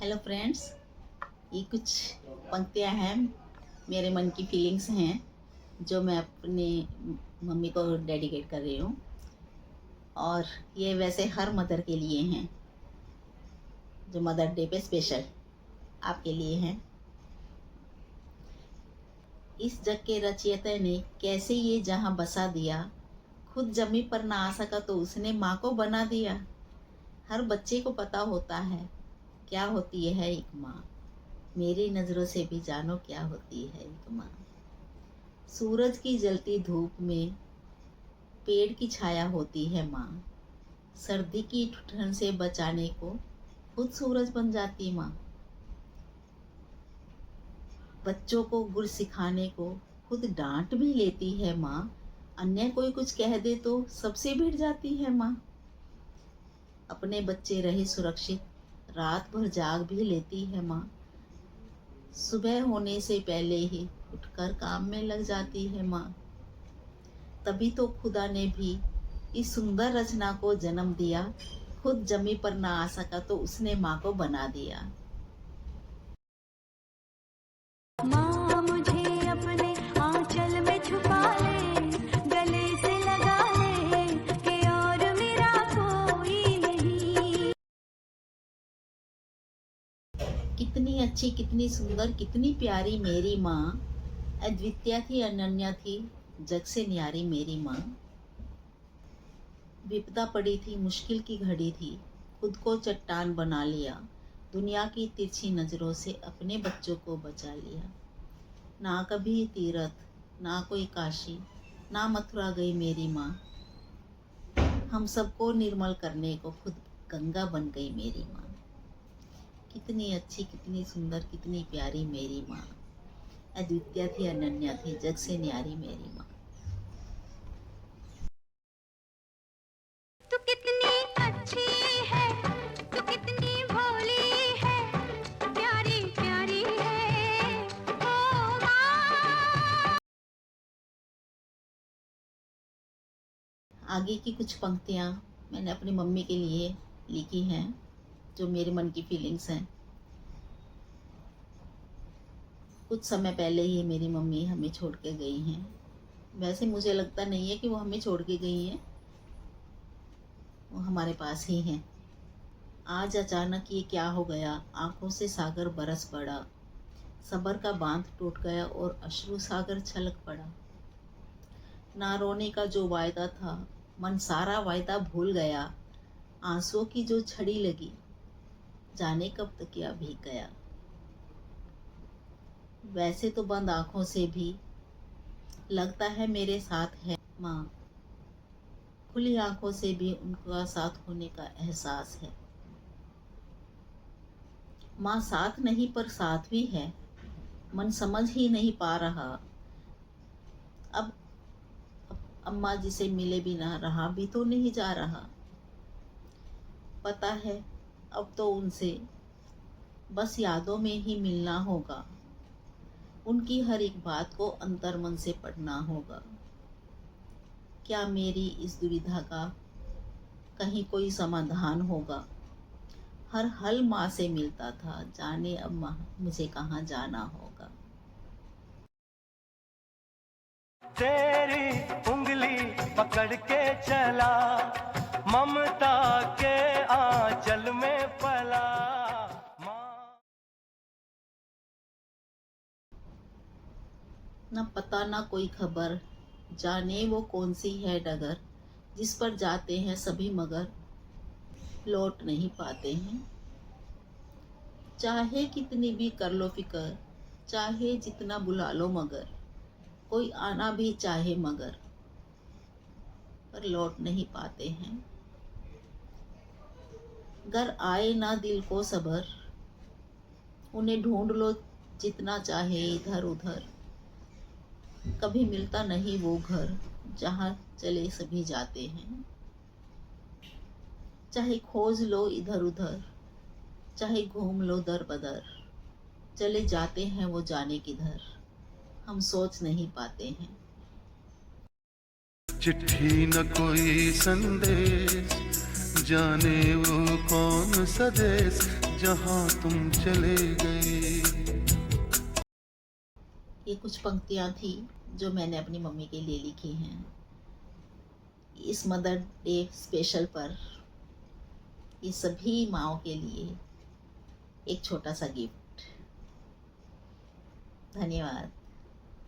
Hello friends, ये कुछ पंक्तियाँ हैं, मेरे मन की फीलिंग्स हैं जो मैं अपनी मम्मी को डेडिकेट कर रही हूँ। और ये वैसे हर मदर के लिए हैं, जो मदर डे पे स्पेशल आपके लिए हैं। इस जग के रचयिता ने कैसे ये जहाँ बसा दिया, खुद जमी पर ना आ सका तो उसने माँ को बना दिया। हर बच्चे को पता होता है क्या होती है एक माँ, मेरी नज़रों से भी जानो क्या होती है एक माँ। सूरज की जलती धूप में पेड़ की छाया होती है माँ, सर्दी की ठंड से बचाने को खुद सूरज बन जाती माँ। बच्चों को गुर सिखाने को खुद डांट भी लेती है माँ, अन्य कोई कुछ कह दे तो सबसे भिड़ जाती है माँ। अपने बच्चे रहे सुरक्षित, रात भर जाग भी लेती है माँ, सुबह होने से पहले ही उठकर काम में लग जाती है माँ। तभी तो खुदा ने भी इस सुंदर रचना को जन्म दिया, खुद जमी पर ना आ सका तो उसने माँ को बना दिया। माँ मुझे अपने आंचल में छुपा ले, गले से लगा ले कि और मेरा कोई नहीं। कितनी अच्छी, कितनी सुंदर, कितनी प्यारी मेरी माँ, अद्वितीय थी, अनन्या थी, जग से न्यारी मेरी माँ। विपदा पड़ी थी, मुश्किल की घड़ी थी, खुद को चट्टान बना लिया, दुनिया की तिरछी नज़रों से अपने बच्चों को बचा लिया। ना कभी तीरथ, ना कोई काशी, ना मथुरा गई मेरी माँ, हम सबको निर्मल करने को खुद गंगा बन गई मेरी माँ। कितनी अच्छी, कितनी सुंदर, कितनी प्यारी मेरी माँ, अद्वितीय थी, अनन्या थी, जग से न्यारी मेरी माँ। तू कितनी अच्छी है, तू कितनी भोली है, प्यारी प्यारी है ओ माँ। आगे की कुछ पंक्तियाँ मैंने अपनी मम्मी के लिए लिखी हैं, जो मेरे मन की फीलिंग्स हैं। कुछ समय पहले ही मेरी मम्मी हमें छोड़ के गई हैं। वैसे मुझे लगता नहीं है कि वो हमें छोड़ के गई हैं, वो हमारे पास ही हैं। आज अचानक ये क्या हो गया, आंखों से सागर बरस पड़ा, सबर का बांध टूट गया और अश्रु सागर छलक पड़ा। ना रोने का जो वायदा था, मन सारा वायदा भूल गया, आंसुओं की जो छड़ी लगी, जाने कब तक या भीग गया। वैसे तो बंद आंखों से भी लगता है मेरे साथ है माँ, खुली आंखों से भी उनका साथ होने का एहसास है। माँ साथ नहीं पर साथ भी है, मन समझ ही नहीं पा रहा। अब अम्मा जी से मिले बिना रहा भी तो नहीं जा रहा। पता है अब तो उनसे बस यादों में ही मिलना होगा, उनकी हर एक बात को अंतर्मन से पढ़ना होगा। क्या मेरी इस दुविधा का कहीं कोई समाधान होगा? हर हल माँ से मिलता था, जाने अब माँ मुझे कहाँ जाना होगा। तेरी उंगली पकड़ के चला, ममता के आंचल में पला माँ। न पता न कोई खबर, जाने वो कौन सी है डगर, जिस पर जाते हैं सभी मगर लौट नहीं पाते हैं। चाहे कितनी भी कर लो फिकर, चाहे जितना बुला लो मगर, कोई आना भी चाहे मगर, पर लौट नहीं पाते हैं। घर आए ना दिल को सबर, उन्हें ढूंढ लो जितना चाहे इधर उधर, कभी मिलता नहीं वो घर जहाँ चले सभी जाते हैं। चाहे खोज लो इधर उधर, चाहे घूम लो दर बदर, चले जाते हैं वो जाने किधर, हम सोच नहीं पाते हैं। चिट्ठी न कोई संदेश, जाने वो कौन सा देश, जहां तुम चले गए। ये कुछ पंक्तियाँ थी जो मैंने अपनी मम्मी के लिए लिखी हैं इस मदर डे स्पेशल पर। ये सभी माँओं के लिए एक छोटा सा गिफ्ट। धन्यवाद।